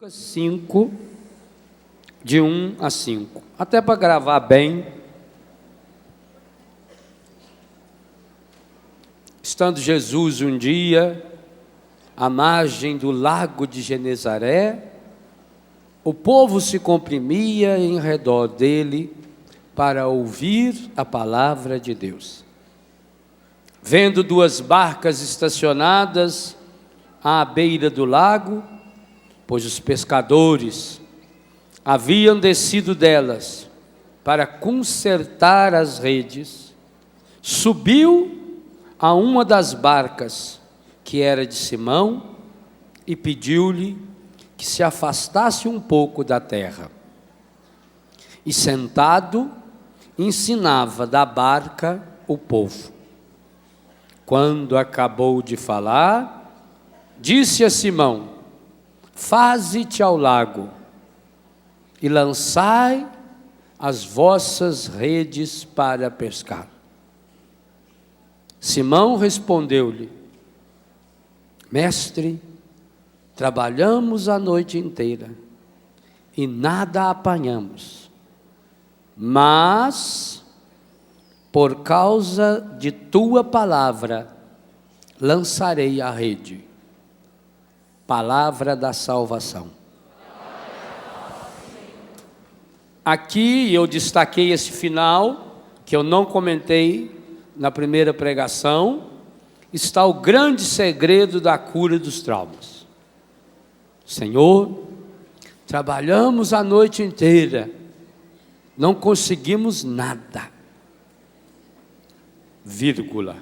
Lucas 5, de 1 a 5. Até para gravar bem. Estando Jesus um dia à margem do lago de Genezaré, o povo se comprimia em redor dele para ouvir a palavra de Deus. Vendo duas barcas estacionadas à beira do lago, pois os pescadores haviam descido delas para consertar as redes, subiu a uma das barcas, que era de Simão, e pediu-lhe que se afastasse um pouco da terra. E sentado, ensinava da barca o povo. Quando acabou de falar, disse a Simão: faze-te ao lago e lançai as vossas redes para pescar. Simão respondeu-lhe: Mestre, trabalhamos a noite inteira e nada apanhamos, mas por causa de tua palavra lançarei a rede. Palavra da salvação. Aqui eu destaquei esse final, que eu não comentei na primeira pregação, está o grande segredo da cura dos traumas. Senhor, trabalhamos a noite inteira, não conseguimos nada. Vírgula.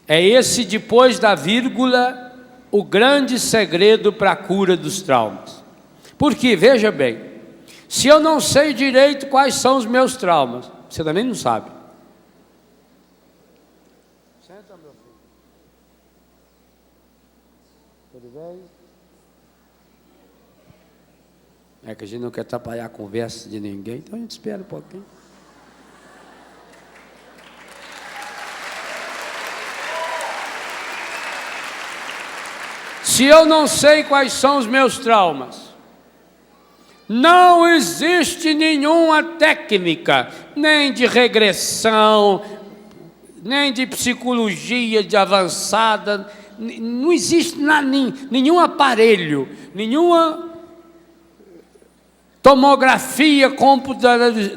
É esse, depois da vírgula, o grande segredo para a cura dos traumas. Porque, veja bem, se eu não sei direito quais são os meus traumas, você também não sabe. Senta, meu filho. Tudo bem? É que a gente não quer atrapalhar a conversa de ninguém, então a gente espera um pouquinho. Se eu não sei quais são os meus traumas, não existe nenhuma técnica, nem de regressão, nem de psicologia de avançada, não existe nenhum aparelho, nenhuma tomografia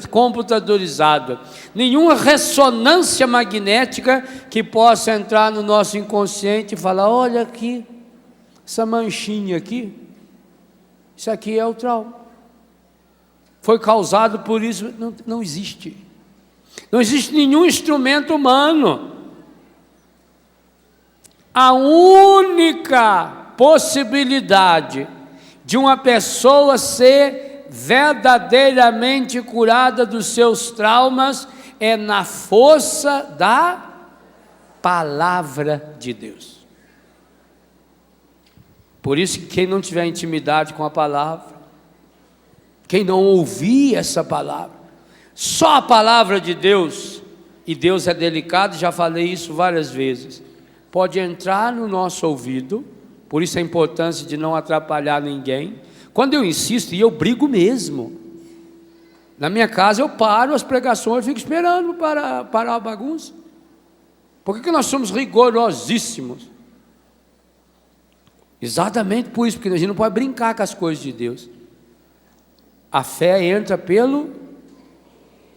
computadorizada, nenhuma ressonância magnética que possa entrar no nosso inconsciente e falar: olha aqui, essa manchinha aqui, isso aqui é o trauma. Foi causado por isso. Não existe. Não existe nenhum instrumento humano. A única possibilidade de uma pessoa ser verdadeiramente curada dos seus traumas é na força da palavra de Deus. Por isso que quem não tiver intimidade com a palavra, quem não ouvir essa palavra, só a palavra de Deus, e Deus é delicado, já falei isso várias vezes, pode entrar no nosso ouvido, por isso a importância de não atrapalhar ninguém. Quando eu insisto, e eu brigo mesmo, na minha casa eu paro as pregações, eu fico esperando parar a bagunça. Por que nós somos rigorosíssimos? Exatamente por isso, porque a gente não pode brincar com as coisas de Deus. A fé entra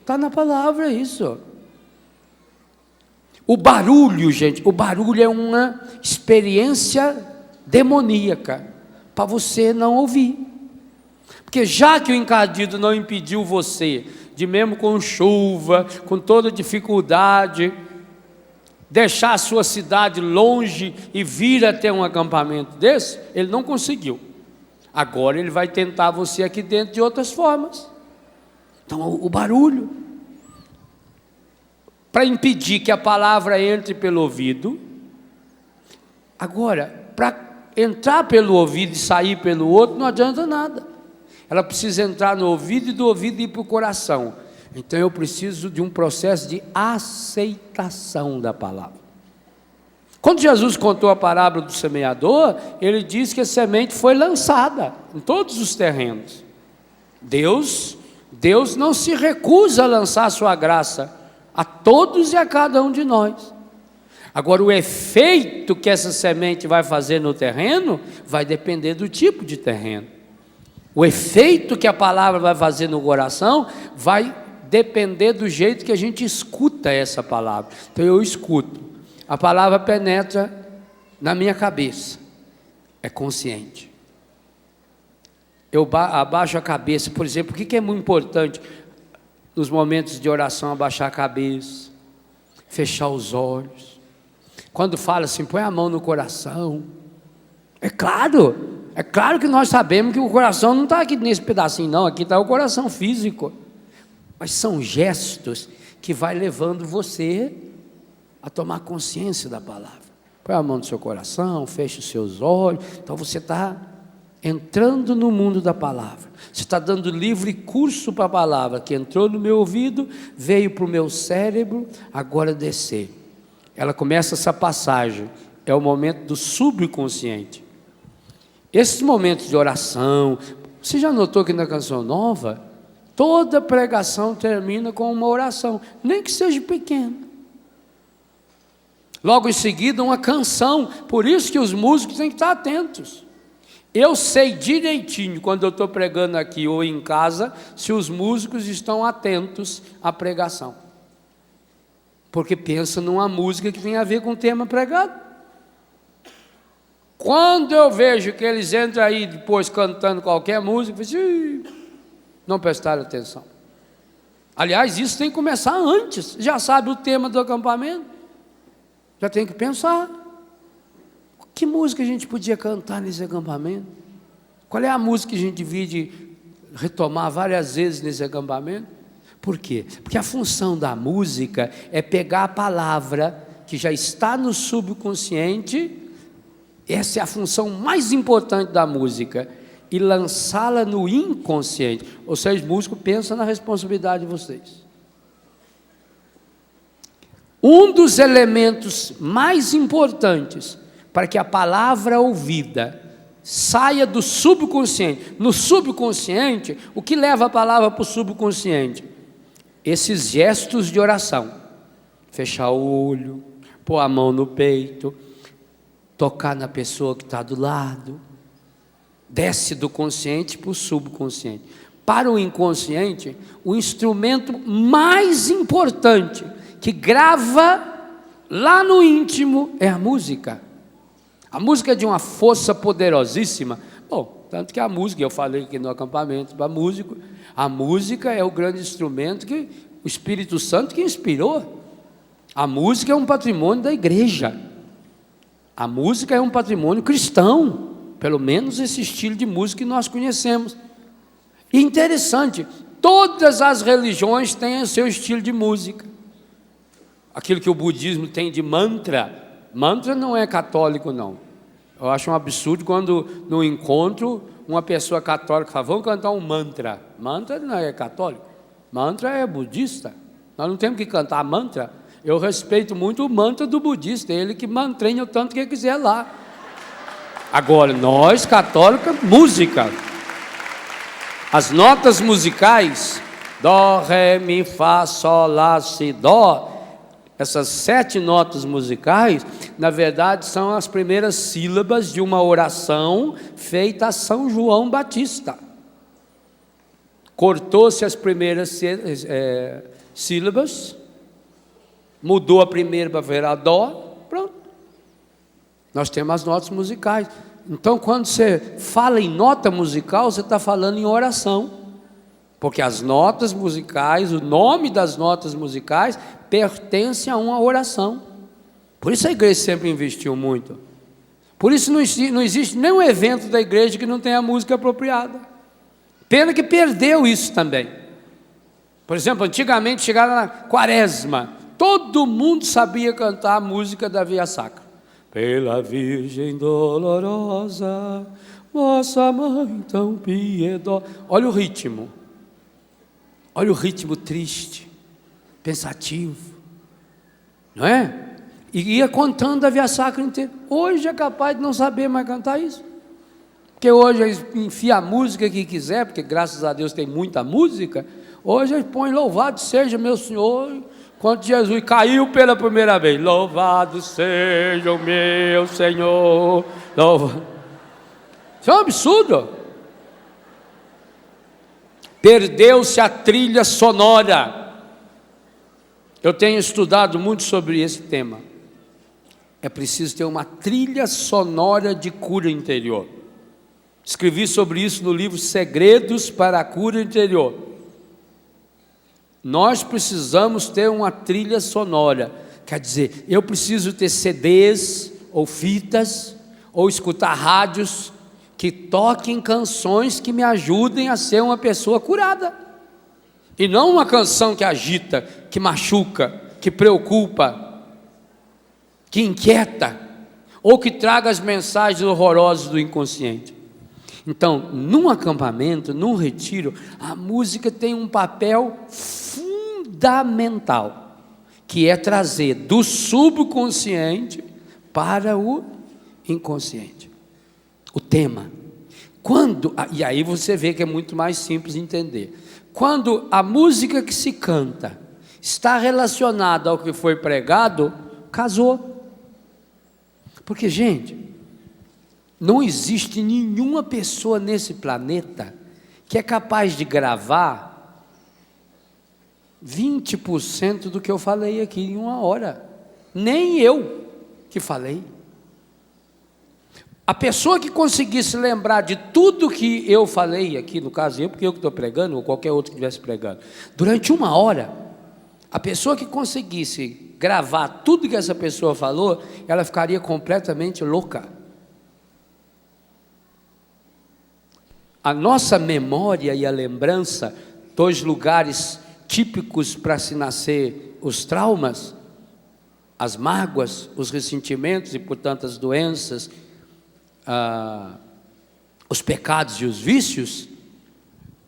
está na palavra isso. O barulho, gente, o barulho é uma experiência demoníaca, para você não ouvir. Porque já que o encardido não impediu você, de mesmo com chuva, com toda dificuldade, deixar a sua cidade longe e vir até um acampamento desse, ele não conseguiu. Agora ele vai tentar você aqui dentro de outras formas. Então o barulho, para impedir que a palavra entre pelo ouvido. Agora, para entrar pelo ouvido e sair pelo outro, não adianta nada. Ela precisa entrar no ouvido e do ouvido ir para o coração. Então eu preciso de um processo de aceitação da palavra. Quando Jesus contou a parábola do semeador, ele diz que a semente foi lançada em todos os terrenos. Deus não se recusa a lançar a sua graça a todos e a cada um de nós. Agora, o efeito que essa semente vai fazer no terreno vai depender do tipo de terreno. O efeito que a palavra vai fazer no coração vai depender do jeito que a gente escuta essa palavra. Então eu escuto, a palavra penetra na minha cabeça, é consciente. Eu abaixo a cabeça, por exemplo. O que é muito importante nos momentos de oração? Abaixar a cabeça, fechar os olhos. Quando fala assim, põe a mão no coração, é claro que nós sabemos que o coração não está aqui nesse pedacinho não, aqui está o coração físico, mas são gestos que vai levando você a tomar consciência da palavra. Põe a mão no seu coração, feche os seus olhos. Então você está entrando no mundo da palavra, você está dando livre curso para a palavra, que entrou no meu ouvido, veio para o meu cérebro, agora descer. Ela começa essa passagem, é o momento do subconsciente. Esses momentos de oração, você já notou que na Canção Nova, toda pregação termina com uma oração, nem que seja pequena. Logo em seguida, uma canção, por isso que os músicos têm que estar atentos. Eu sei direitinho, quando eu estou pregando aqui ou em casa, se os músicos estão atentos à pregação. Porque pensa numa música que tem a ver com o tema pregado. Quando eu vejo que eles entram aí depois cantando qualquer música, eu falo, não prestaram atenção. Aliás, isso tem que começar antes. Já sabe o tema do acampamento? Já tem que pensar. Que música a gente podia cantar nesse acampamento? Qual é a música que a gente devia retomar várias vezes nesse acampamento? Por quê? Porque a função da música é pegar a palavra que já está no subconsciente, essa é a função mais importante da música, e lançá-la no inconsciente. Ou seja, músico, pensa na responsabilidade de vocês. Um dos elementos mais importantes para que a palavra ouvida saia do subconsciente. No subconsciente, o que leva a palavra para o subconsciente? Esses gestos de oração. Fechar o olho, pôr a mão no peito, tocar na pessoa que está do lado. Desce do consciente para o subconsciente. Para o inconsciente, o instrumento mais importante que grava lá no íntimo é a música. A música é de uma força poderosíssima. Bom, tanto que a música, eu falei aqui no acampamento para músico, a música é o grande instrumento que o Espírito Santo que inspirou. A música é um patrimônio da igreja. A música é um patrimônio cristão, pelo menos esse estilo de música que nós conhecemos. E interessante, todas as religiões têm o seu estilo de música. Aquilo que o budismo tem de mantra. Mantra não é católico, não. Eu acho um absurdo quando no encontro uma pessoa católica fala, vamos cantar um mantra. Mantra não é católico, mantra é budista. Nós não temos que cantar mantra. Eu respeito muito o mantra do budista, ele que mantrenha o tanto que quiser lá. Agora, nós católicos, música. As notas musicais, dó, ré, mi, fá, sol, lá, si, dó. Essas 7 notas musicais, na verdade, são as primeiras sílabas de uma oração feita a São João Batista. Cortou-se as primeiras sílabas, mudou a primeira para virar dó, pronto. Nós temos as notas musicais. Então, quando você fala em nota musical, você está falando em oração. Porque as notas musicais, o nome das notas musicais pertence a uma oração. Por isso a igreja sempre investiu muito. Por isso não existe nenhum evento da igreja que não tenha música apropriada. Pena que perdeu isso também. Por exemplo, antigamente chegava na quaresma, todo mundo sabia cantar a música da Via Sacra. Pela Virgem dolorosa, vossa mãe tão piedosa. Olha o ritmo. Olha o ritmo triste, pensativo, não é? E ia contando a Via Sacra inteira. Hoje é capaz de não saber mais cantar isso. Porque hoje eles enfiam a música que quiser, porque graças a Deus tem muita música. Hoje eles põem louvado seja meu Senhor, quando Jesus caiu pela primeira vez. Louvado seja o meu Senhor. Isso é um absurdo. Perdeu-se a trilha sonora. Eu tenho estudado muito sobre esse tema. É preciso ter uma trilha sonora de cura interior. Escrevi sobre isso no livro Segredos para a Cura Interior. Nós precisamos ter uma trilha sonora. Quer dizer, eu preciso ter CDs ou fitas, ou escutar rádios que toquem canções que me ajudem a ser uma pessoa curada. E não uma canção que agita, que machuca, que preocupa, que inquieta, ou que traga as mensagens horrorosas do inconsciente. Então, num acampamento, num retiro, a música tem um papel fundamental, que é trazer do subconsciente para o inconsciente. O tema. E aí você vê que é muito mais simples de entender. Quando a música que se canta está relacionada ao que foi pregado, casou. Porque, gente, não existe nenhuma pessoa nesse planeta que é capaz de gravar 20% do que eu falei aqui em uma hora. Nem eu que falei. A pessoa que conseguisse lembrar de tudo que eu falei aqui, no caso eu, porque eu que estou pregando, ou qualquer outro que estivesse pregando, durante uma hora, a pessoa que conseguisse gravar tudo que essa pessoa falou, ela ficaria completamente louca. A nossa memória e a lembrança, dois lugares típicos para se nascer os traumas, as mágoas, os ressentimentos e, portanto, as doenças, os pecados e os vícios,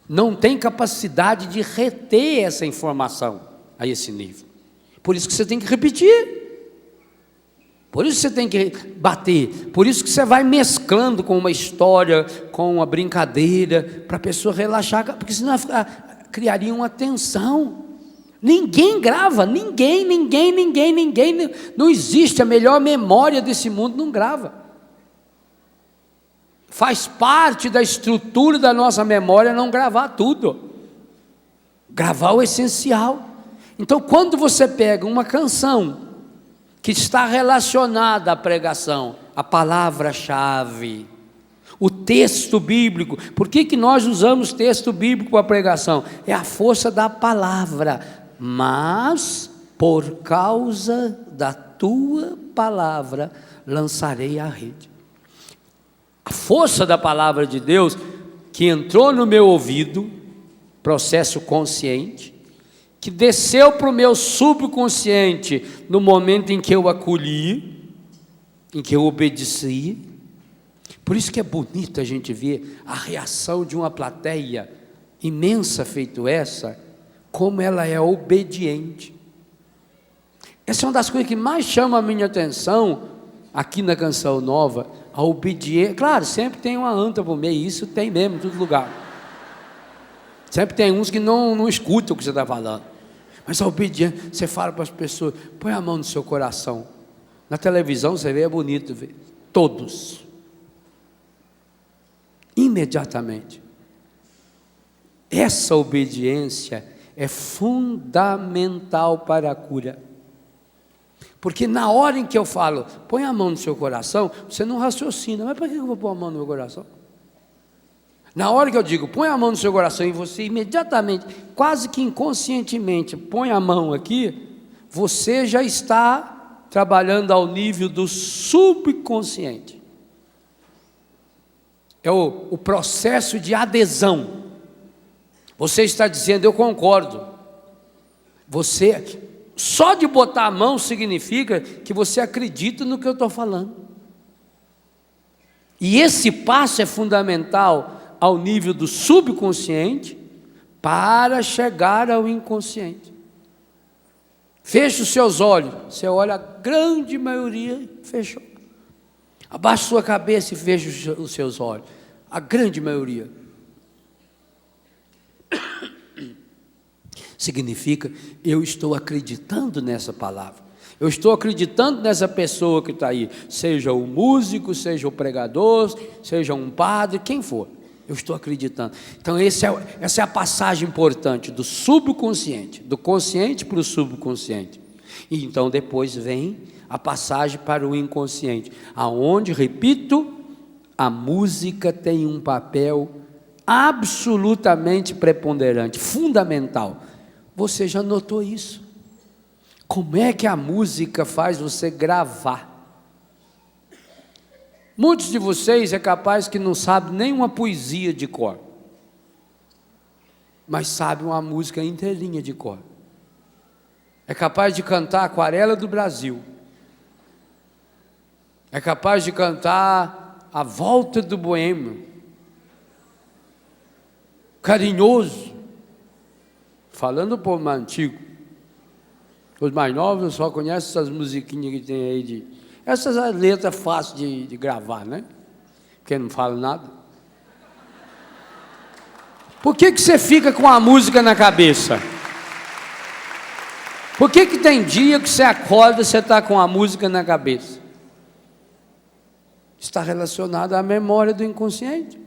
não tem capacidade de reter essa informação a esse nível. Por isso que você tem que repetir, por isso que você tem que bater, por isso que você vai mesclando com uma história, com uma brincadeira, para a pessoa relaxar, porque senão criaria uma tensão. Ninguém grava, ninguém, não existe, a melhor memória desse mundo não grava. Faz parte da estrutura da nossa memória não gravar tudo, gravar o essencial. Então, quando você pega uma canção que está relacionada à pregação, a palavra-chave, o texto bíblico, por que nós usamos texto bíblico para a pregação? É a força da palavra, mas por causa da tua palavra lançarei a rede. A força da palavra de Deus que entrou no meu ouvido, processo consciente, que desceu para o meu subconsciente no momento em que eu acolhi, em que eu obedeci. Por isso que é bonito a gente ver a reação de uma plateia imensa feito essa, como ela é obediente. Essa é uma das coisas que mais chama a minha atenção aqui na Canção Nova, a obediência. Claro, sempre tem uma anta por meio, isso tem mesmo em todo lugar. Sempre tem uns que não escutam o que você está falando. Mas a obediência, você fala para as pessoas, põe a mão no seu coração. Na televisão você vê, é bonito ver. Todos. Imediatamente. Essa obediência é fundamental para a cura. Porque na hora em que eu falo, põe a mão no seu coração, você não raciocina. Mas para que eu vou pôr a mão no meu coração? Na hora que eu digo, põe a mão no seu coração, e você imediatamente, quase que inconscientemente, põe a mão aqui, você já está trabalhando ao nível do subconsciente. É o processo de adesão. Você está dizendo, eu concordo. Você, só de botar a mão significa que você acredita no que eu estou falando. E esse passo é fundamental ao nível do subconsciente para chegar ao inconsciente. Feche os seus olhos. Você olha, a grande maioria fechou. Abaixe sua cabeça e feche os seus olhos. A grande maioria. Significa, eu estou acreditando nessa palavra. Eu estou acreditando nessa pessoa que está aí. Seja o músico, seja o pregador, seja um padre, quem for. Eu estou acreditando. Então essa é a passagem importante do subconsciente, do consciente para o subconsciente. E então depois vem a passagem para o inconsciente, aonde, repito, a música tem um papel absolutamente preponderante, fundamental. Você já notou isso? Como é que a música faz você gravar? Muitos de vocês é capaz que não sabem nem uma poesia de cor, mas sabem uma música inteirinha de cor. É capaz de cantar Aquarela do Brasil. É capaz de cantar A Volta do Boêmio. Carinhoso. Falando por um antigo. Os mais novos só conhecem essas musiquinhas que tem aí essas letras fáceis de gravar, né? Porque não fala nada. Por que você fica com a música na cabeça? Por que tem dia que você acorda e você está com a música na cabeça? Está relacionado à memória do inconsciente.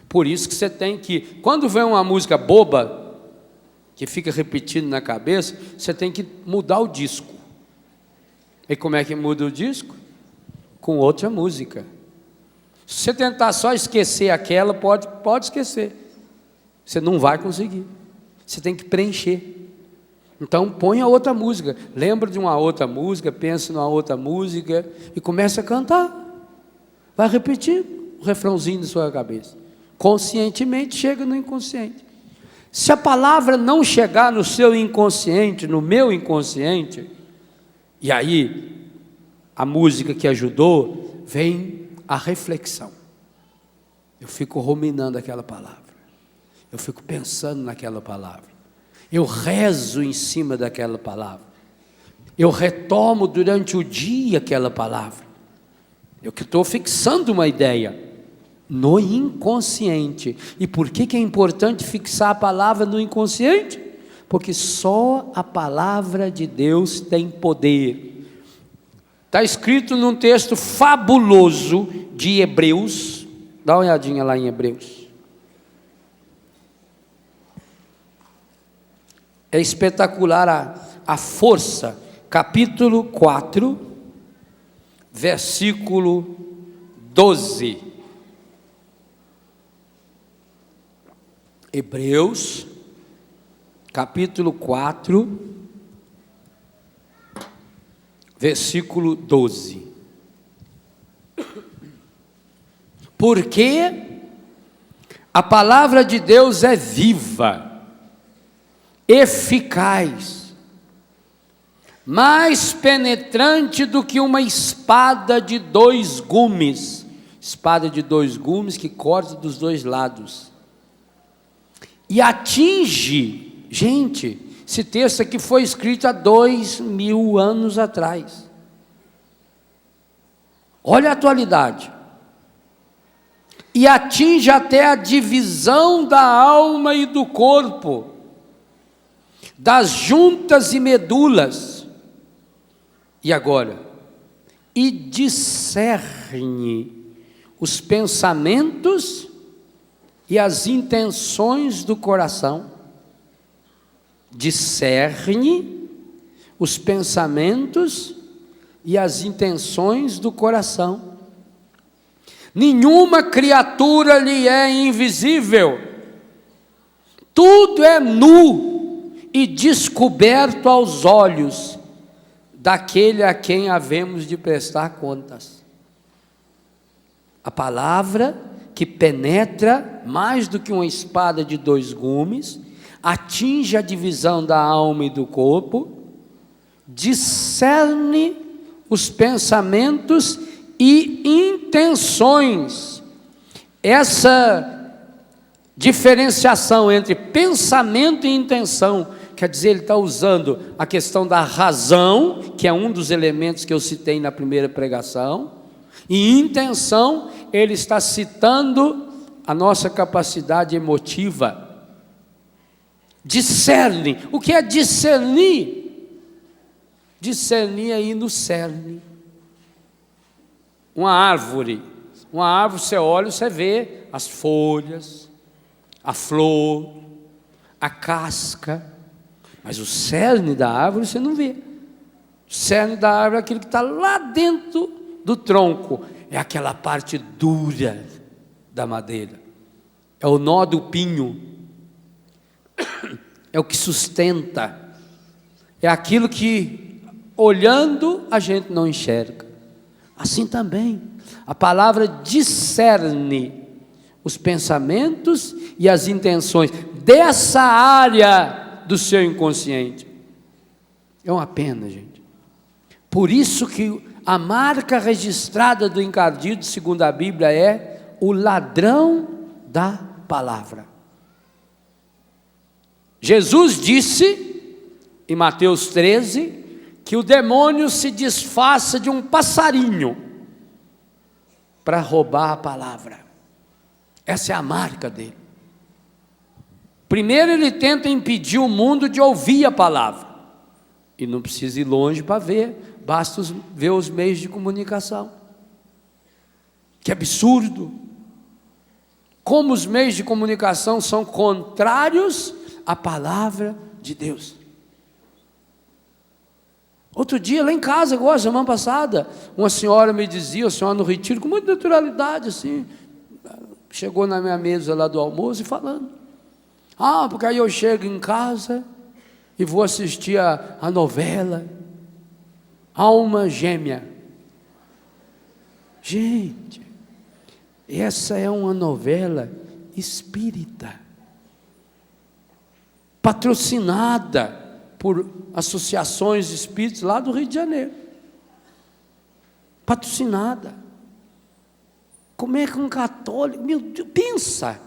Por isso que você tem que, quando vem uma música boba, que fica repetindo na cabeça, você tem que mudar o disco. E como é que muda o disco? Com outra música. Se você tentar só esquecer aquela, pode esquecer. Você não vai conseguir. Você tem que preencher. Então põe a outra música. Lembra de uma outra música, pensa numa outra música e começa a cantar. Vai repetir o refrãozinho na sua cabeça. Conscientemente chega no inconsciente. Se a palavra não chegar no seu inconsciente, no meu inconsciente, e aí a música que ajudou, vem a reflexão. Eu fico ruminando aquela palavra. Eu fico pensando naquela palavra. Eu rezo em cima daquela palavra. Eu retomo durante o dia aquela palavra. Eu que estou fixando uma ideia no inconsciente. E por que é importante fixar a palavra no inconsciente? Porque só a palavra de Deus tem poder. Está escrito num texto fabuloso de Hebreus. Dá uma olhadinha lá em Hebreus. É espetacular a força. Capítulo 4, versículo 12. Hebreus, capítulo 4, versículo 12. Porque a palavra de Deus é viva, eficaz, mais penetrante do que uma espada de 2 gumes. Espada de 2 gumes que corta dos 2 lados. E atinge, gente, esse texto aqui foi escrito há 2000 anos atrás. Olha a atualidade. E atinge até a divisão da alma e do corpo, das juntas e medulas. E agora? E discerne os pensamentos e as intenções do coração. Discerne os pensamentos e as intenções do coração. Nenhuma criatura lhe é invisível. Tudo é nu e descoberto aos olhos daquele a quem havemos de prestar contas. A palavra que penetra mais do que uma espada de 2 gumes, atinge a divisão da alma e do corpo, discerne os pensamentos e intenções. Essa diferenciação entre pensamento e intenção, que quer dizer, ele está usando a questão da razão, que é um dos elementos que eu citei na primeira pregação, e intenção, ele está citando a nossa capacidade emotiva. Discerne. O que é discernir? Discernir é ir no cerne. Uma árvore você olha, você vê as folhas, a flor, a casca, mas o cerne da árvore você não vê. O cerne da árvore é aquilo que está lá dentro do tronco, é aquela parte dura da madeira, é o nó do pinho, é o que sustenta, é aquilo que olhando a gente não enxerga. Assim também a palavra discerne os pensamentos e as intenções dessa área do seu inconsciente. É uma pena, gente. Por isso que a marca registrada do encardido, segundo a Bíblia, é o ladrão da palavra. Jesus disse em Mateus 13 que o demônio se disfarça de um passarinho para roubar a palavra. Essa é a marca dele. Primeiro ele tenta impedir o mundo de ouvir a palavra, e não precisa ir longe para ver, basta ver os meios de comunicação. Que absurdo! Como os meios de comunicação são contrários à palavra de Deus. Outro dia, lá em casa, agora, semana passada, uma senhora me dizia, a senhora no retiro, com muita naturalidade, assim, chegou na minha mesa lá do almoço e falando, porque aí eu chego em casa e vou assistir a novela Alma Gêmea. Gente, essa é uma novela espírita, patrocinada por associações de espíritos lá do Rio de Janeiro, patrocinada. Como é que um católico, meu Deus, pensa,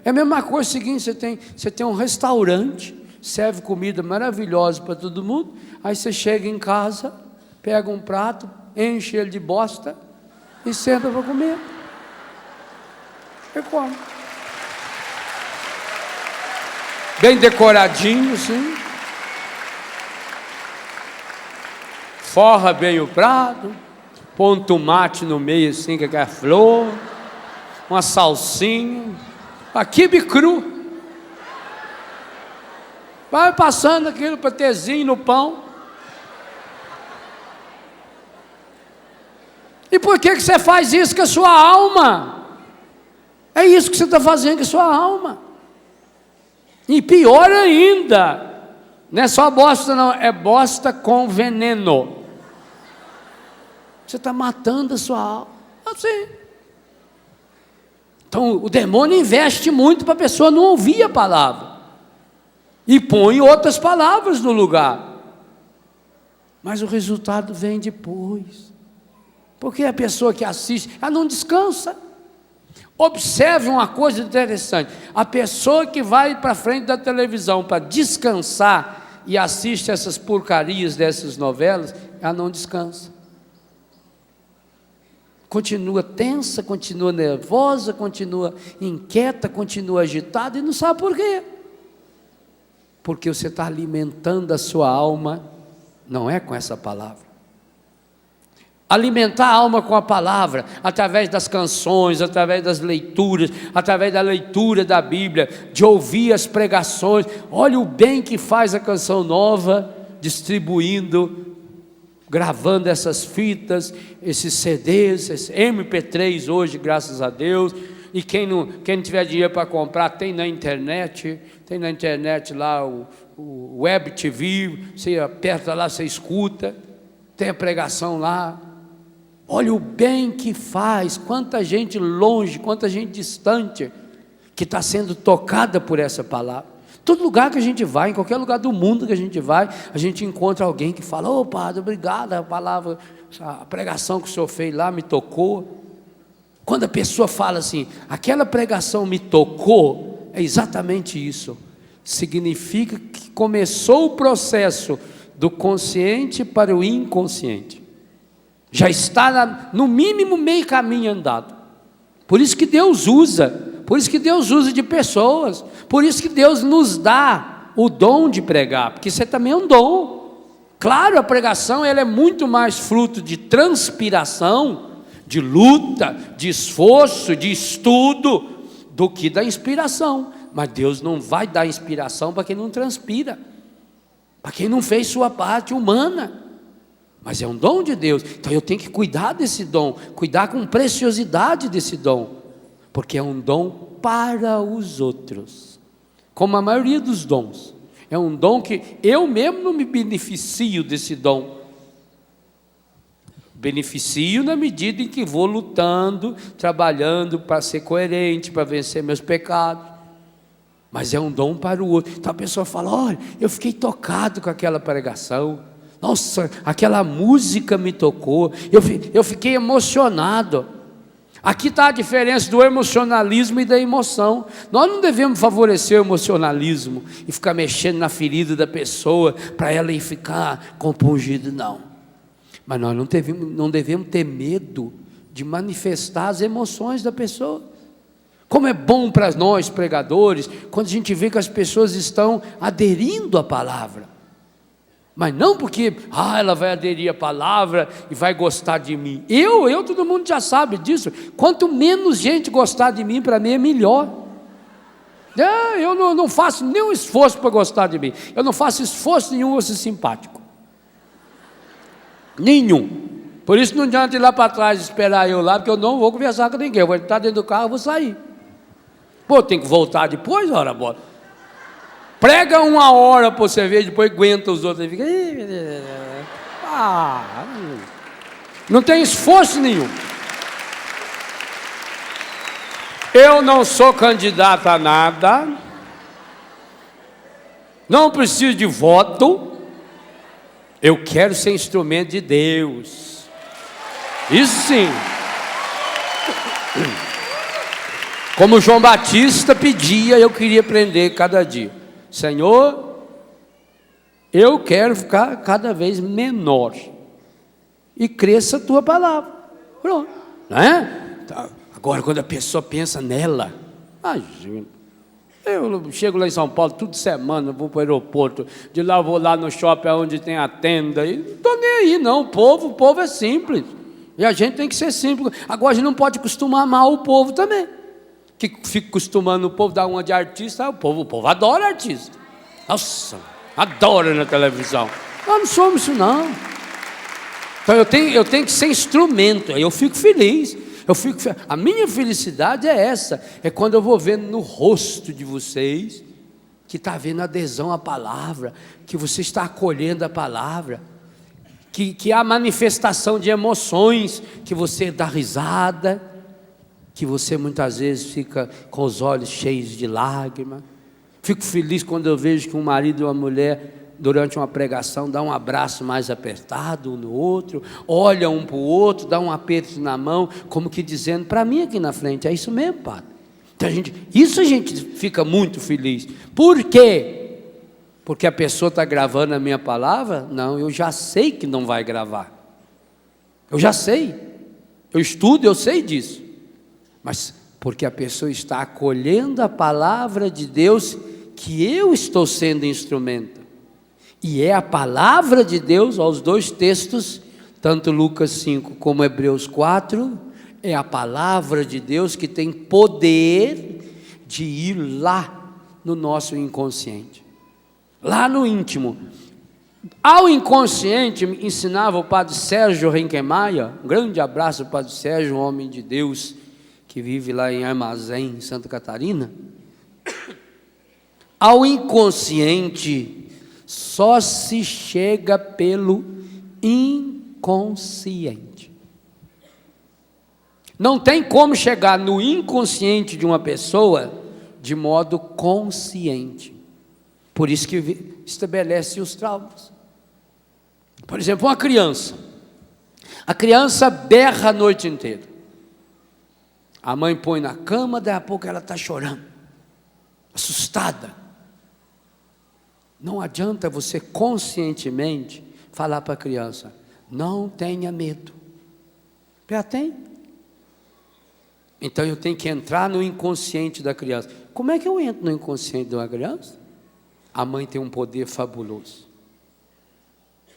é a mesma coisa, seguinte, você tem um restaurante, serve comida maravilhosa para todo mundo, aí você chega em casa, pega um prato, enche ele de bosta e senta para comer, e come. Bem decoradinho, assim, forra bem o prato, põe um tomate no meio, assim, que é flor, uma salsinha, quibe cru, vai passando aquilo patezinho no pão. E por que você faz isso com a sua alma? É isso que você está fazendo com a sua alma. E pior ainda, não é só bosta não, é bosta com veneno. Você está matando a sua alma, assim. Então o demônio investe muito para a pessoa não ouvir a palavra, e põe outras palavras no lugar, mas o resultado vem depois, porque a pessoa que assiste, ela não descansa. Observe uma coisa interessante, a pessoa que vai para frente da televisão para descansar e assiste essas porcarias dessas novelas, ela não descansa, continua tensa, continua nervosa, continua inquieta, continua agitada e não sabe por quê, porque você está alimentando a sua alma, não é com essa palavra. Alimentar a alma com a palavra, através das canções, através das leituras, através da leitura da Bíblia, de ouvir as pregações. Olha o bem que faz a Canção Nova, distribuindo, gravando essas fitas, esses CDs, esse MP3 hoje, graças a Deus. E quem não tiver dinheiro para comprar, tem na internet lá o Web TV, você aperta lá, você escuta, tem a pregação lá. Olha o bem que faz, quanta gente longe, quanta gente distante, que está sendo tocada por essa palavra. Todo lugar que a gente vai, em qualquer lugar do mundo que a gente encontra alguém que fala, padre, obrigado, a palavra, a pregação que o senhor fez lá me tocou. Quando a pessoa fala assim, aquela pregação me tocou, é exatamente isso, significa que começou o processo do consciente para o inconsciente. Já está no mínimo meio caminho andado. Por isso que Deus usa de pessoas, por isso que Deus nos dá o dom de pregar, porque isso também é um dom. Claro, a pregação ela é muito mais fruto de transpiração, de luta, de esforço, de estudo, do que da inspiração. Mas Deus não vai dar inspiração para quem não transpira, para quem não fez sua parte humana. Mas é um dom de Deus, então eu tenho que cuidar desse dom, cuidar com preciosidade desse dom, porque é um dom para os outros, como a maioria dos dons. É um dom que eu mesmo não me beneficio desse dom. Beneficio na medida em que vou lutando, trabalhando para ser coerente, para vencer meus pecados. Mas é um dom para o outro. Então a pessoa fala: olha, eu fiquei tocado com aquela pregação. Nossa, aquela música me tocou, eu fiquei emocionado. Aqui está a diferença do emocionalismo e da emoção. Nós não devemos favorecer o emocionalismo e ficar mexendo na ferida da pessoa para ela ir ficar compungida, não. Mas nós não devemos ter medo de manifestar as emoções da pessoa. Como é bom para nós pregadores quando a gente vê que as pessoas estão aderindo à palavra. Mas não porque ela vai aderir à palavra e vai gostar de mim. Todo mundo já sabe disso. Quanto menos gente gostar de mim, para mim é melhor. Eu não faço nenhum esforço para gostar de mim. Eu não faço esforço nenhum para ser simpático. Nenhum. Por isso não adianta ir lá para trás e esperar eu lá, porque eu não vou conversar com ninguém. Eu vou estar dentro do carro, eu vou sair. Pô, tem que voltar depois, ora bora. Prega 1 hora para você ver, depois aguenta os outros. Fica... não tem esforço nenhum. Eu não sou candidato a nada. Não preciso de voto. Eu quero ser instrumento de Deus. Isso sim. Como João Batista pedia, eu queria aprender cada dia. Senhor, eu quero ficar cada vez menor e cresça a tua palavra. Pronto, não é? Agora, quando a pessoa pensa nela, imagina. Eu chego lá em São Paulo, toda semana, vou para o aeroporto, de lá eu vou lá no shopping onde tem a tenda, e não estou nem aí não, o povo é simples, e a gente tem que ser simples. Agora a gente não pode costumar mal o povo também, que fica acostumando o povo, dar uma de artista, o povo adora artista, nossa, adora na televisão. Nós não somos isso não. Então eu tenho que ser instrumento, aí eu fico feliz. A minha felicidade é essa, é quando eu vou vendo no rosto de vocês, que está vendo adesão à palavra, que você está acolhendo a palavra, que há manifestação de emoções, que você dá risada, que você muitas vezes fica com os olhos cheios de lágrimas. Fico feliz quando eu vejo que um marido e uma mulher, durante uma pregação, dá um abraço mais apertado um no outro, olha um para o outro, dá um aperto na mão, como que dizendo, para mim aqui na frente, é isso mesmo, padre. Então a gente fica muito feliz. Por quê? Porque a pessoa está gravando a minha palavra? Não, eu já sei que não vai gravar. Eu já sei. Eu estudo, eu sei disso. Mas porque a pessoa está acolhendo a palavra de Deus, que eu estou sendo instrumento. E é a palavra de Deus, aos dois textos, tanto Lucas 5 como Hebreus 4, é a palavra de Deus que tem poder de ir lá no nosso inconsciente, lá no íntimo. Ao inconsciente, ensinava o padre Sérgio Renquemaia, um grande abraço ao padre Sérgio, um homem de Deus, que vive lá em Armazém, em Santa Catarina. Ao inconsciente só se chega pelo inconsciente. Não tem como chegar no inconsciente de uma pessoa de modo consciente. Por isso que estabelece os traumas. Por exemplo, uma criança. A criança berra a noite inteira. A mãe põe na cama, daí a pouco ela está chorando, assustada. Não adianta você conscientemente falar para a criança: não tenha medo. Já tem. Então eu tenho que entrar no inconsciente da criança. Como é que eu entro no inconsciente de uma criança? A mãe tem um poder fabuloso.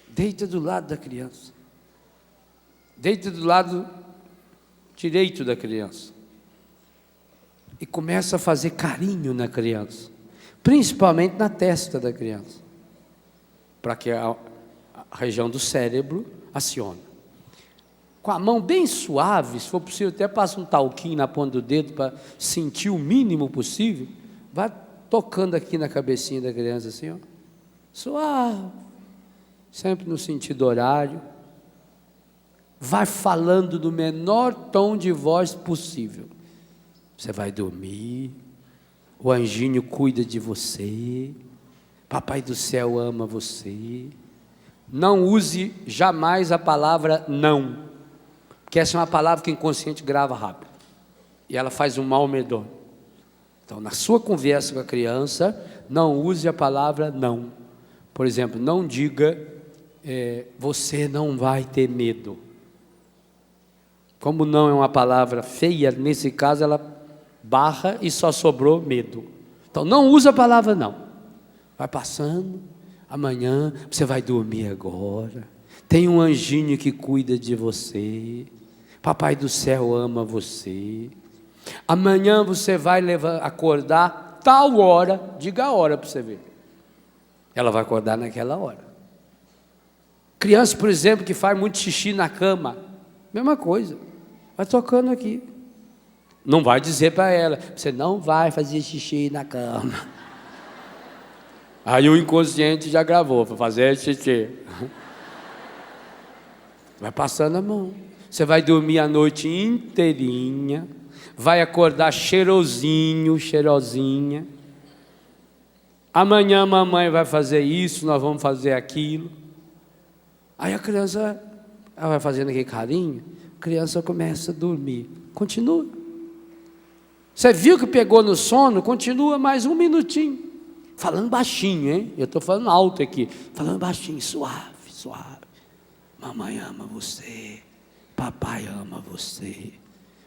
Deita do lado da criança. Deita do lado direito da criança. E começa a fazer carinho na criança. Principalmente na testa da criança. Para que a região do cérebro acione. Com a mão bem suave, se for possível, até passa um talquinho na ponta do dedo para sentir o mínimo possível. Vai tocando aqui na cabecinha da criança assim, ó. Suave. Sempre no sentido horário. Vai falando no menor tom de voz possível. Você vai dormir. O anjinho cuida de você. Papai do céu ama você. Não use jamais a palavra não. Porque essa é uma palavra que o inconsciente grava rápido. E ela faz um mal medonho. Então, na sua conversa com a criança, não use a palavra não. Por exemplo, não diga, você não vai ter medo. Como não é uma palavra feia, nesse caso ela barra e só sobrou medo. Então, não use a palavra não. Vai passando, amanhã você vai dormir agora. Tem um anjinho que cuida de você. Papai do céu ama você. Amanhã você vai acordar tal hora. Diga a hora para você ver. Ela vai acordar naquela hora. Criança, por exemplo, que faz muito xixi na cama. Mesma coisa. Vai tocando aqui. Não vai dizer para ela: você não vai fazer xixi na cama. Aí o inconsciente já gravou para fazer xixi. Vai passando a mão. Você vai dormir a noite inteirinha. Vai acordar cheirosinho, cheirosinha. Amanhã a mamãe vai fazer isso, nós vamos fazer aquilo. Aí a criança, ela vai fazendo aquele carinho. A criança começa a dormir. Continua. Você viu que pegou no sono? Continua mais um minutinho. Falando baixinho, hein? Eu estou falando alto aqui. Falando baixinho, suave, suave. Mamãe ama você. Papai ama você.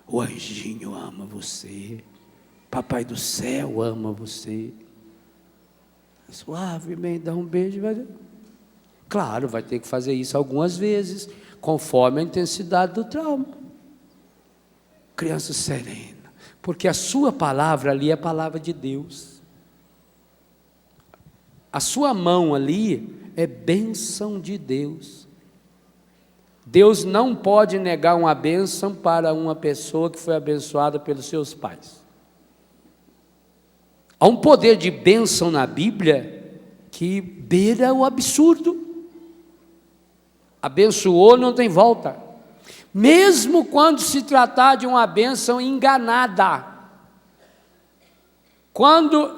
O anjinho ama você. Papai do céu ama você. Suavemente, dá um beijo. Vai... Claro, vai ter que fazer isso algumas vezes, conforme a intensidade do trauma. Criança serena. Porque a sua palavra ali é a palavra de Deus. A sua mão ali é bênção de Deus. Deus não pode negar uma bênção para uma pessoa que foi abençoada pelos seus pais. Há um poder de bênção na Bíblia que beira o absurdo. Abençoou, não tem volta. Mesmo quando se tratar de uma bênção enganada.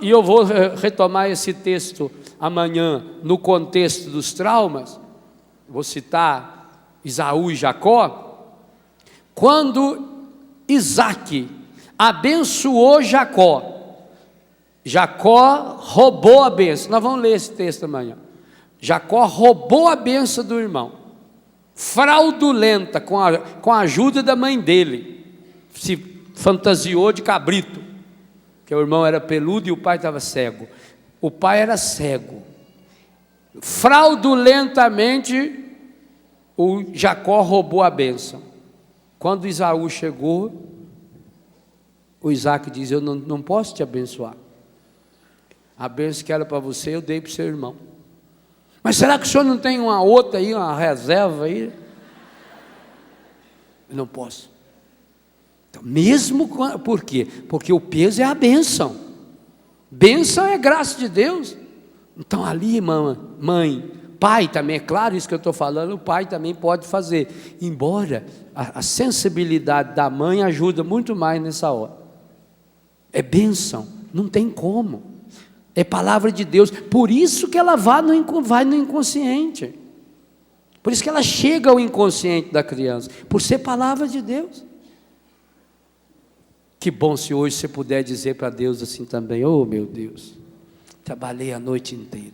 E eu vou retomar esse texto amanhã no contexto dos traumas, vou citar Esaú e Jacó. Quando Isaac abençoou Jacó, Jacó roubou a bênção. Nós vamos ler esse texto amanhã. Jacó roubou a bênção do irmão, fraudulenta, com a ajuda da mãe dele. Se fantasiou de cabrito, que o irmão era peludo e o pai estava cego. O pai era cego. Fraudulentamente, o Jacó roubou a bênção. Quando Esaú chegou, o Isaac diz: eu não posso te abençoar. A bênção que era para você, eu dei para o seu irmão. Mas será que o senhor não tem uma outra aí, uma reserva aí? Eu não posso. Então, por quê? Porque o peso é a bênção. Bênção é graça de Deus. Então ali, mãe, pai também, é claro isso que eu estou falando, o pai também pode fazer. Embora a sensibilidade da mãe ajuda muito mais nessa hora. É bênção, não tem como. É palavra de Deus. Por isso que ela vai no inconsciente. Por isso que ela chega ao inconsciente da criança. Por ser palavra de Deus. Que bom se hoje você puder dizer para Deus assim também: oh meu Deus, trabalhei a noite inteira,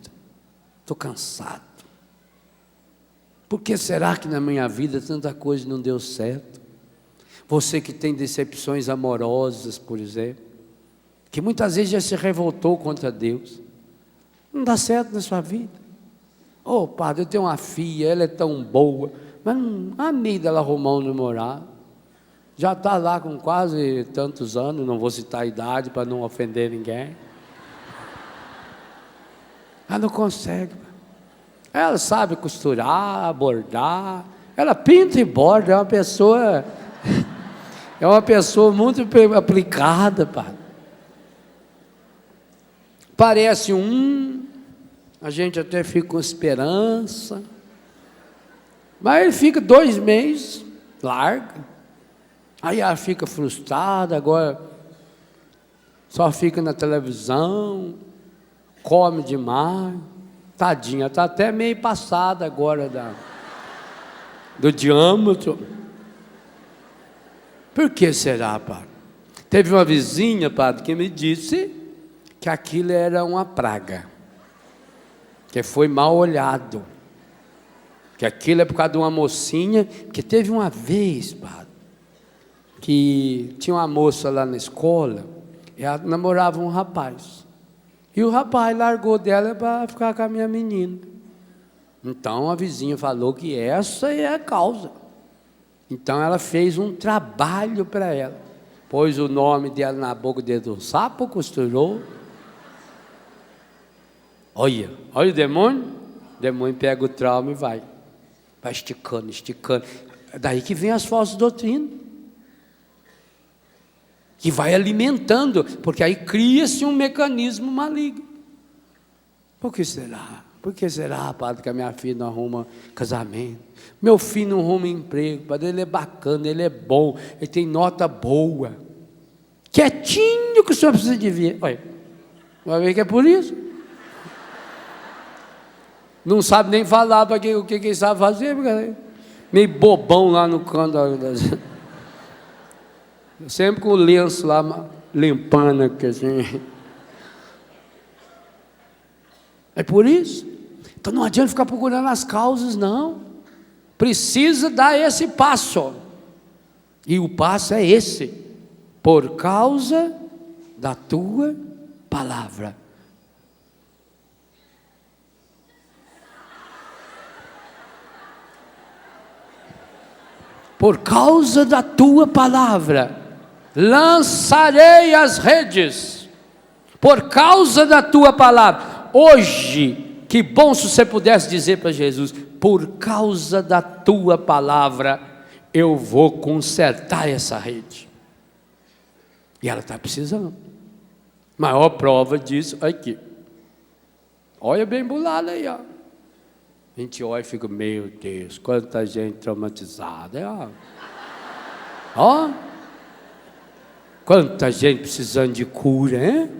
estou cansado. Por que será que na minha vida tanta coisa não deu certo? Você que tem decepções amorosas, por exemplo, que muitas vezes já se revoltou contra Deus, não dá certo na sua vida. Oh, padre, eu tenho uma filha, ela é tão boa, mas não amei dela arrumar um namorado. Já está lá com quase tantos anos, não vou citar a idade para não ofender ninguém. Ela não consegue. Ela sabe costurar, bordar, ela pinta e borda, é uma pessoa muito aplicada, padre. Parece a gente até fica com esperança, mas ele fica 2 meses, larga, aí ela fica frustrada, agora só fica na televisão, come demais, tadinha, está até meio passada agora do diâmetro. Por que será, padre? Teve uma vizinha, padre, que me disse que aquilo era uma praga, que foi mal olhado, que aquilo é por causa de uma mocinha, que teve uma vez, padre, que tinha uma moça lá na escola, e ela namorava um rapaz, e o rapaz largou dela para ficar com a minha menina. Então a vizinha falou que essa é a causa. Então ela fez um trabalho para ela, pôs o nome dela na boca do sapo, costurou. Olha o demônio pega o trauma e vai esticando. É daí que vem as falsas doutrinas, que vai alimentando, porque aí cria-se um mecanismo maligno. Por que será? Por que será, padre, que a minha filha não arruma casamento? Meu filho não arruma emprego, padre, ele é bacana, ele é bom, ele tem nota boa. Quietinho que o senhor precisa de ver. Olha, vai ver que é por isso. Não sabe nem falar para o que ele sabe fazer, meio bobão lá no canto. Sempre com o lenço lá, limpando aqui assim. É por isso. Então não adianta ficar procurando as causas, não. Precisa dar esse passo. E o passo é esse: por causa da tua palavra. Por causa da tua palavra, lançarei as redes. Por causa da tua palavra. Hoje, que bom se você pudesse dizer para Jesus: por causa da tua palavra, eu vou consertar essa rede. E ela está precisando. Maior prova disso aqui. Olha bem bolada aí, ó. A gente olha e fica, meu Deus, quanta gente traumatizada. Ó, quanta gente precisando de cura, hein?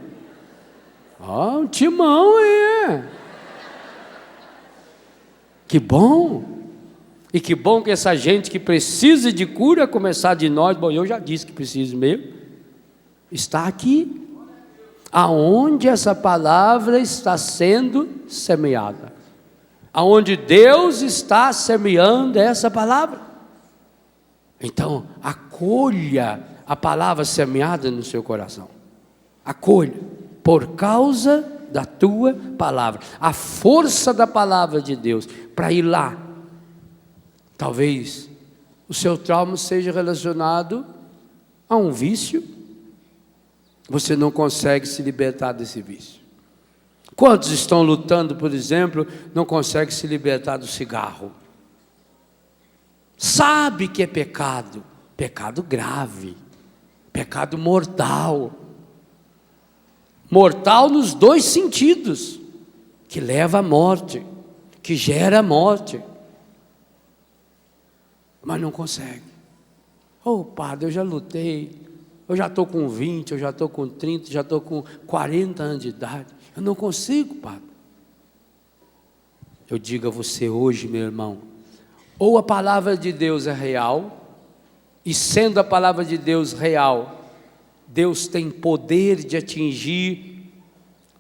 Ó, um timão aí. Que bom. E que bom que essa gente que precisa de cura, começar de nós, bom, eu já disse que preciso mesmo, está aqui. Aonde essa palavra está sendo semeada. Aonde Deus está semeando essa palavra. Então, acolha a palavra semeada no seu coração. Acolha, por causa da tua palavra. A força da palavra de Deus para ir lá. Talvez o seu trauma seja relacionado a um vício. Você não consegue se libertar desse vício. Quantos estão lutando, por exemplo, não conseguem se libertar do cigarro? Sabe que é pecado, pecado grave, pecado mortal. Mortal nos 2 sentidos, que leva à morte, que gera a morte. Mas não consegue. Oh, padre, eu já lutei, eu já estou com 20, eu já estou com 30, já estou com 40 anos de idade. Eu não consigo, padre. Eu digo a você hoje, meu irmão, ou a palavra de Deus é real, e sendo a palavra de Deus real, Deus tem poder de atingir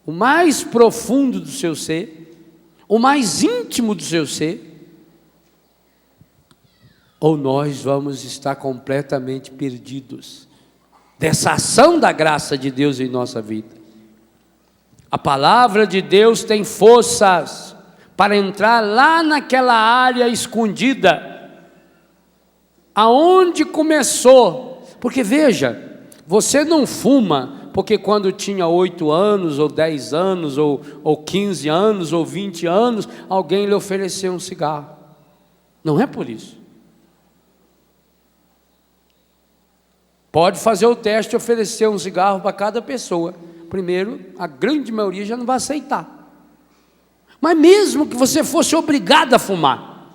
o mais profundo do seu ser, o mais íntimo do seu ser, ou nós vamos estar completamente perdidos dessa ação da graça de Deus em nossa vida. A palavra de Deus tem forças para entrar lá naquela área escondida, aonde começou. Porque veja, você não fuma porque quando tinha 8 anos, ou 10 anos, ou 15 anos, ou 20 anos, alguém lhe ofereceu um cigarro. Não é por isso. Pode fazer o teste e oferecer um cigarro para cada pessoa. Primeiro, a grande maioria já não vai aceitar. Mas mesmo que você fosse obrigado a fumar,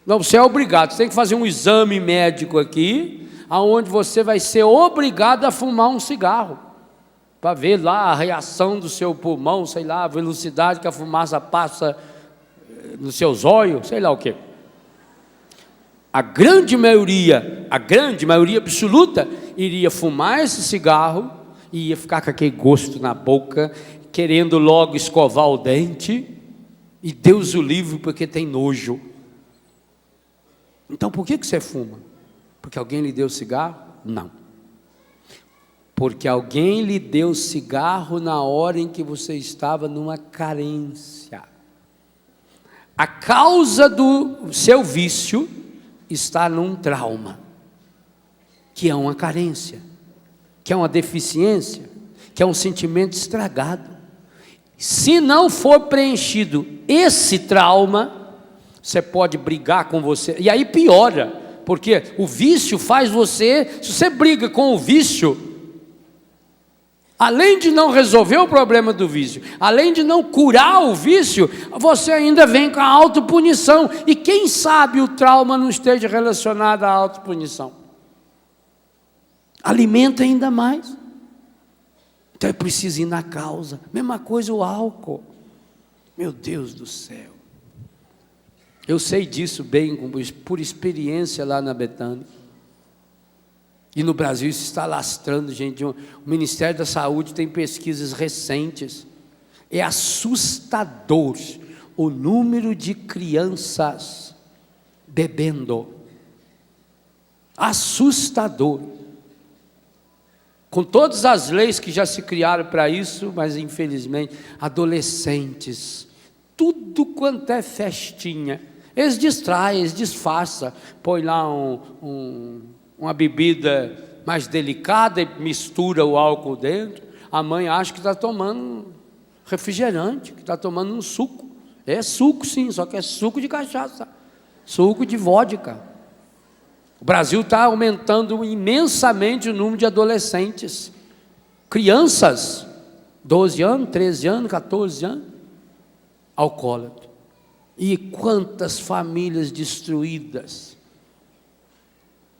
não, você é obrigado, você tem que fazer um exame médico aqui, aonde você vai ser obrigado a fumar um cigarro, para ver lá a reação do seu pulmão, sei lá, a velocidade que a fumaça passa nos seus olhos, sei lá o quê. A grande maioria absoluta, iria fumar esse cigarro e ia ficar com aquele gosto na boca, querendo logo escovar o dente, e Deus o livre porque tem nojo. Então por que você fuma? Porque alguém lhe deu cigarro? Não. Porque alguém lhe deu cigarro na hora em que você estava numa carência. A causa do seu vício está num trauma, que é uma carência, que é uma deficiência, que é um sentimento estragado. Se não for preenchido esse trauma, você pode brigar com você, e aí piora, porque o vício faz você, se você briga com o vício, além de não resolver o problema do vício, além de não curar o vício, você ainda vem com a autopunição, e quem sabe o trauma não esteja relacionado à autopunição, alimenta ainda mais. Então é preciso ir na causa. Mesma coisa o álcool, meu Deus do céu, eu sei disso bem, por experiência lá na Betânia. E no Brasil isso está lastrando, gente. O Ministério da Saúde tem pesquisas recentes. É assustador o número de crianças bebendo. Assustador. Com todas as leis que já se criaram para isso, mas infelizmente, adolescentes, tudo quanto é festinha, eles distraem, eles disfarçam, põe lá uma bebida mais delicada e mistura o álcool dentro. A mãe acha que está tomando refrigerante, que está tomando um suco. É suco sim, só que é suco de cachaça, suco de vodka. O Brasil está aumentando imensamente o número de adolescentes, crianças, 12 anos, 13 anos, 14 anos, alcoólatras. E quantas famílias destruídas.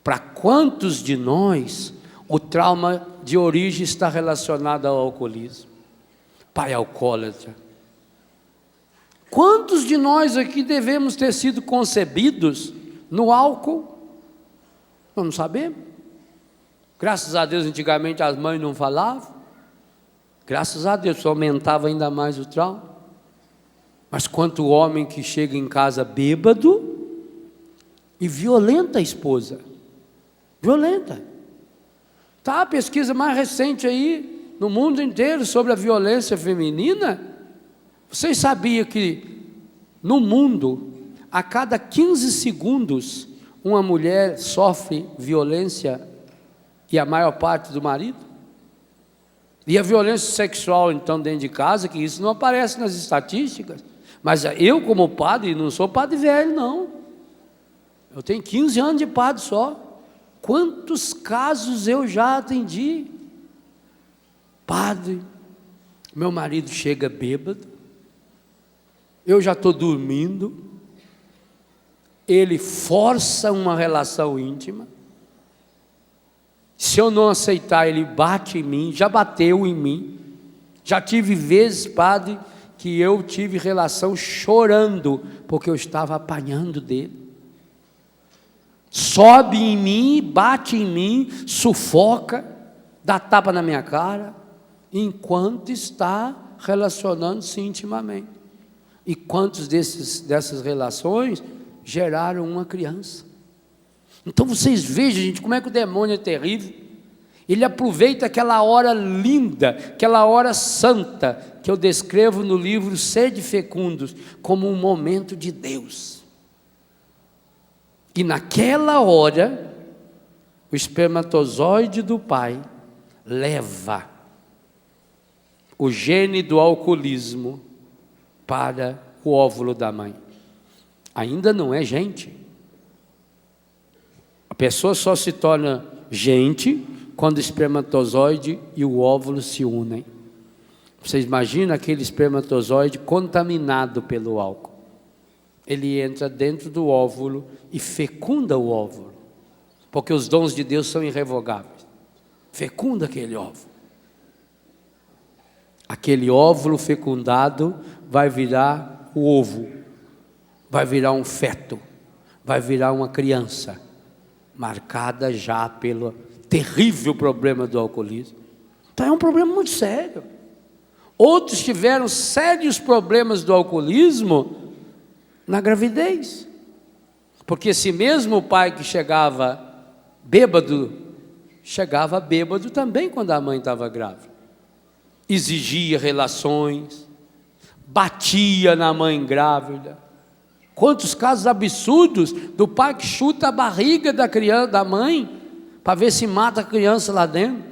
Para quantos de nós o trauma de origem está relacionado ao alcoolismo? Pai alcoólatra. Quantos de nós aqui devemos ter sido concebidos no álcool? Nós não sabemos. Graças a Deus, antigamente as mães não falavam. Graças a Deus, só aumentava ainda mais o trauma. Mas quanto homem que chega em casa bêbado e violenta a esposa. Violenta. Tá a pesquisa mais recente aí no mundo inteiro sobre a violência feminina. Vocês sabiam que no mundo, a cada 15 segundos, uma mulher sofre violência, e a maior parte do marido? E a violência sexual, então, dentro de casa, que isso não aparece nas estatísticas. Mas eu, como padre, não sou padre velho, não. Eu tenho 15 anos de padre só. Quantos casos eu já atendi? Padre, meu marido chega bêbado, eu já estou dormindo, ele força uma relação íntima, se eu não aceitar, ele bate em mim, já bateu em mim. Já tive vezes, padre, que eu tive relação chorando, porque eu estava apanhando dele. Sobe em mim, bate em mim, sufoca, dá tapa na minha cara, enquanto está relacionando-se intimamente. E quantos dessas relações geraram uma criança? Então vocês vejam, gente, como é que o demônio é terrível. Ele aproveita aquela hora linda, aquela hora santa, que eu descrevo no livro Sede Fecundos, como um momento de Deus. E naquela hora, o espermatozoide do pai leva o gene do alcoolismo para o óvulo da mãe. Ainda não é gente. A pessoa só se torna gente quando o espermatozoide e o óvulo se unem. Vocês imaginam aquele espermatozoide contaminado pelo álcool? Ele entra dentro do óvulo e fecunda o óvulo, porque os dons de Deus são irrevogáveis. Fecunda aquele óvulo. Aquele óvulo fecundado vai virar o ovo, vai virar um feto, vai virar uma criança, marcada já pelo terrível problema do alcoolismo. Então é um problema muito sério. Outros tiveram sérios problemas do alcoolismo na gravidez, porque esse mesmo pai que chegava bêbado também quando a mãe estava grávida. Exigia relações, batia na mãe grávida. Quantos casos absurdos do pai que chuta a barriga da criança, da mãe, para ver se mata a criança lá dentro,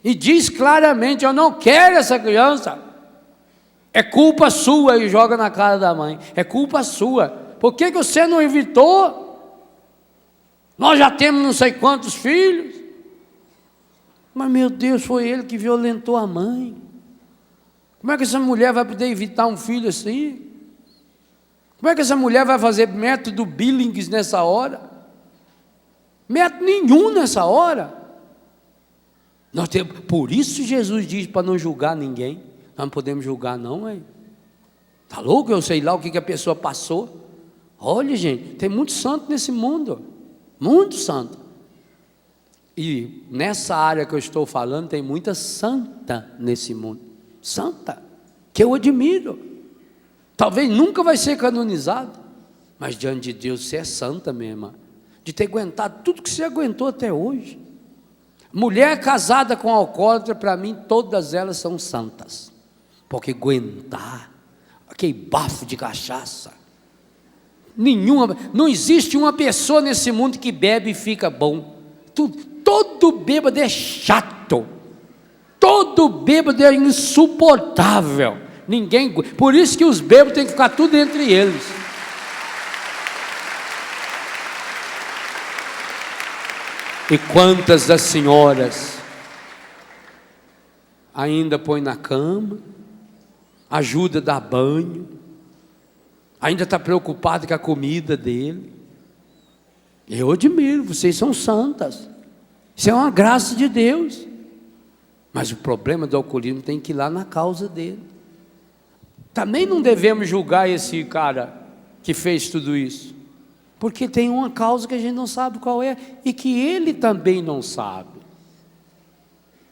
e diz claramente: eu não quero essa criança, é culpa sua, e joga na cara da mãe, é culpa sua, por que você não evitou? Nós já temos não sei quantos filhos. Mas meu Deus, foi ele que violentou a mãe. Como é que essa mulher vai poder evitar um filho assim? Como é que essa mulher vai fazer método Billings nessa hora? Método nenhum nessa hora. Por isso Jesus diz para não julgar ninguém. Nós não podemos julgar não, hein? Está louco? Eu sei lá o que a pessoa passou. Olha, gente, tem muito santo nesse mundo. Muito santo. E nessa área que eu estou falando, tem muita santa nesse mundo. Santa, que eu admiro. Talvez nunca vai ser canonizado, mas diante de Deus você é santa, minha irmã, de ter aguentado tudo que você aguentou até hoje. Mulher casada com alcoólatra, para mim todas elas são santas, porque aguentar aquele bafo de cachaça, não existe uma pessoa nesse mundo que bebe e fica bom. Todo bêbado é chato, todo bêbado é insuportável. Ninguém, por isso que os bêbados têm que ficar tudo entre eles. E quantas das senhoras ainda põe na cama, ajuda a dar banho, ainda está preocupado com a comida dele. Eu admiro, vocês são santas, isso é uma graça de Deus. Mas o problema do alcoolismo tem que ir lá na causa dele. Também não devemos julgar esse cara que fez tudo isso, porque tem uma causa que a gente não sabe qual é, e que ele também não sabe.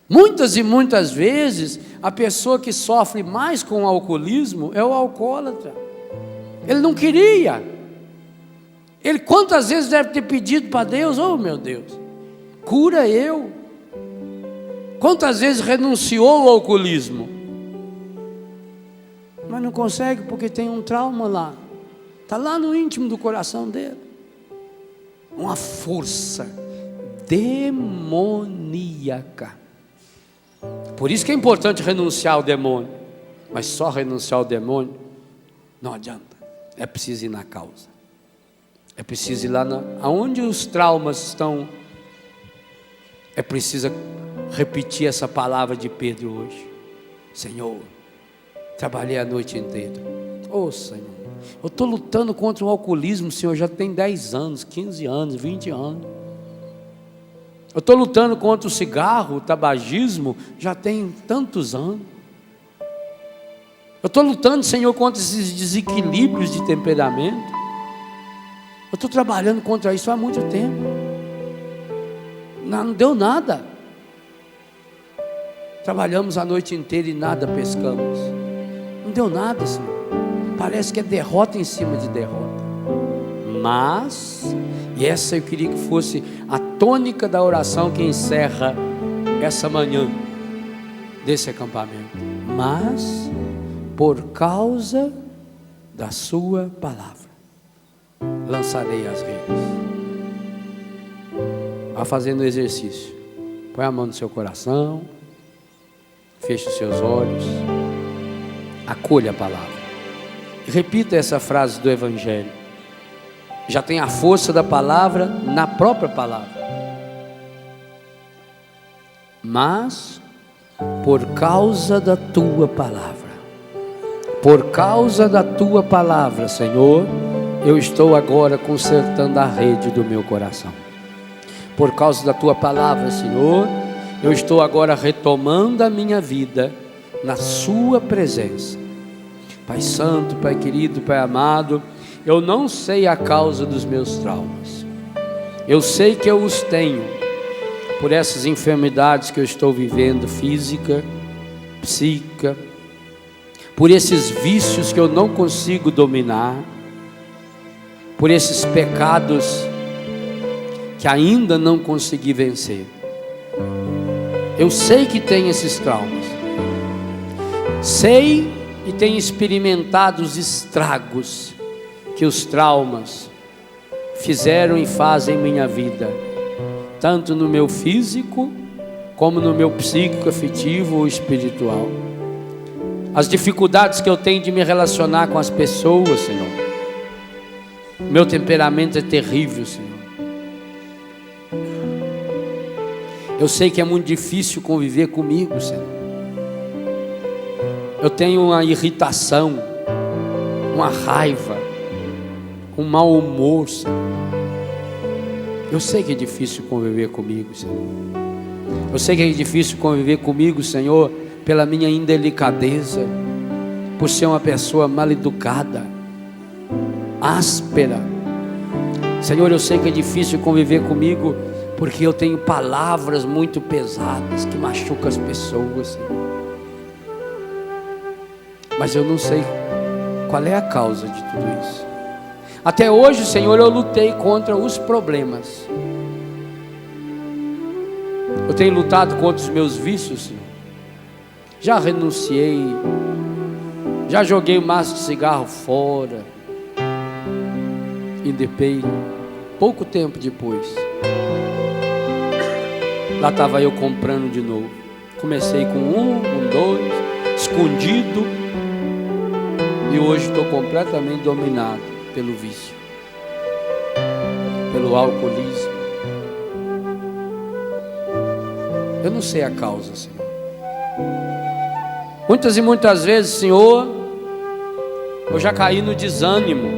Muitas e muitas vezes, a pessoa que sofre mais com o alcoolismo é o alcoólatra. Ele não queria. Ele quantas vezes deve ter pedido para Deus: oh meu Deus, cura eu. Quantas vezes renunciou ao alcoolismo, mas não consegue porque tem um trauma lá, está lá no íntimo do coração dele, uma força demoníaca. Por isso que é importante renunciar ao demônio, mas só renunciar ao demônio não adianta, é preciso ir na causa, é preciso ir lá aonde os traumas estão. É preciso repetir essa palavra de Pedro hoje: Senhor, trabalhei a noite inteira. Oh Senhor, eu estou lutando contra o alcoolismo, Senhor, já tem 10 anos, 15 anos, 20 anos. Eu estou lutando contra o cigarro, o tabagismo, já tem tantos anos. Eu estou lutando, Senhor, contra esses desequilíbrios de temperamento. Eu estou trabalhando contra isso há muito tempo. Não deu nada. Trabalhamos a noite inteira e nada pescamos. Não deu nada, Senhor. Parece que é derrota em cima de derrota. Mas, e essa eu queria que fosse a tônica da oração que encerra essa manhã desse acampamento. Mas, por causa da sua palavra, lançarei as redes. Vá fazendo o exercício. Põe a mão no seu coração, feche os seus olhos, acolha a palavra e repita essa frase do Evangelho. Já tem a força da palavra na própria palavra. Mas por causa da tua palavra, por causa da tua palavra, Senhor, eu estou agora consertando a rede do meu coração. Por causa da tua palavra, Senhor, eu estou agora retomando a minha vida na sua presença. Pai santo, Pai querido, Pai amado, eu não sei a causa dos meus traumas. Eu sei que eu os tenho por essas enfermidades que eu estou vivendo, física, psíquica, por esses vícios que eu não consigo dominar, por esses pecados que ainda não consegui vencer. Eu sei que tem esses traumas, sei e tenho experimentado os estragos que os traumas fizeram e fazem em minha vida, tanto no meu físico, como no meu psíquico, afetivo ou espiritual. As dificuldades que eu tenho de me relacionar com as pessoas, Senhor. Meu temperamento é terrível, Senhor. Eu sei que é muito difícil conviver comigo, Senhor. Eu tenho uma irritação, uma raiva, um mau humor, Senhor. Eu sei que é difícil conviver comigo, Senhor. Eu sei que é difícil conviver comigo, Senhor, pela minha indelicadeza, por ser uma pessoa mal educada, áspera. Senhor, eu sei que é difícil conviver comigo porque eu tenho palavras muito pesadas que machucam as pessoas, Senhor. Mas eu não sei qual é a causa de tudo isso. Até hoje, Senhor, eu lutei contra os problemas. Eu tenho lutado contra os meus vícios, Senhor. Já renunciei, já joguei o maço de cigarro fora, indepei. Pouco tempo depois, lá estava eu comprando de novo. Comecei com dois, escondido, e hoje estou completamente dominado pelo vício, pelo alcoolismo. Eu não sei a causa, Senhor. Muitas e muitas vezes, Senhor, eu já caí no desânimo.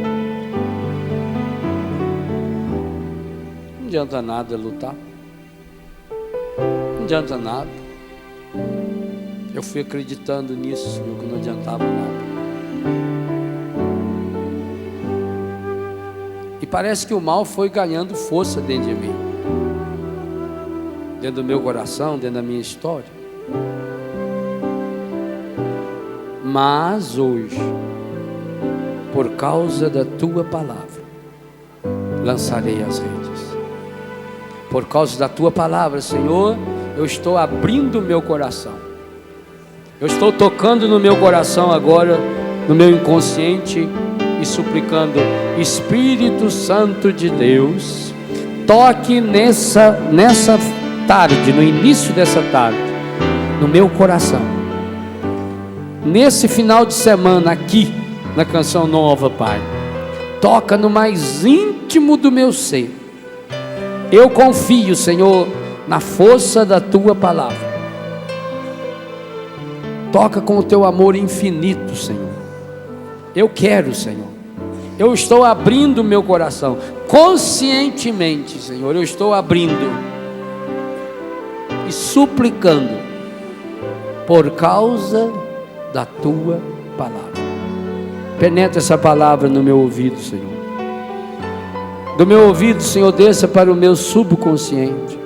Não adianta nada lutar. Não adianta nada. Eu fui acreditando nisso, Senhor, que não adiantava nada. E parece que o mal foi ganhando força dentro de mim, dentro do meu coração, dentro da minha história. Mas hoje, por causa da tua palavra, lançarei as redes. Por causa da tua palavra, Senhor, eu estou abrindo o meu coração. Eu estou tocando no meu coração agora, no meu inconsciente, e suplicando: Espírito Santo de Deus, toque nessa tarde, no início dessa tarde, no meu coração. Nesse final de semana aqui, na Canção Nova, Pai, toca no mais íntimo do meu ser. Eu confio, Senhor, na força da tua palavra. Toca com o teu amor infinito, Senhor. Eu quero, Senhor. Eu estou abrindo o meu coração conscientemente, Senhor. Eu estou abrindo e suplicando por causa da tua palavra. Penetra essa palavra no meu ouvido, Senhor. Do meu ouvido, Senhor, desça para o meu subconsciente.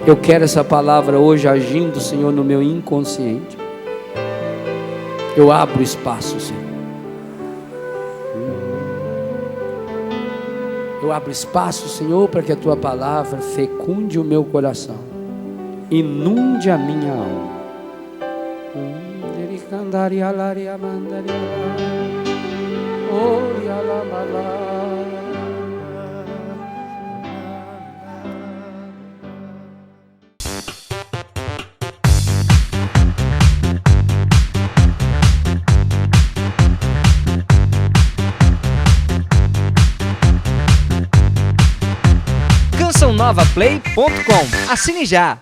Eu quero essa palavra hoje agindo, Senhor, no meu inconsciente. Eu abro espaço, Senhor. Eu abro espaço, Senhor, para que a tua palavra fecunde o meu coração, inunde a minha alma. CançãoNovaPlay.com. Assine já!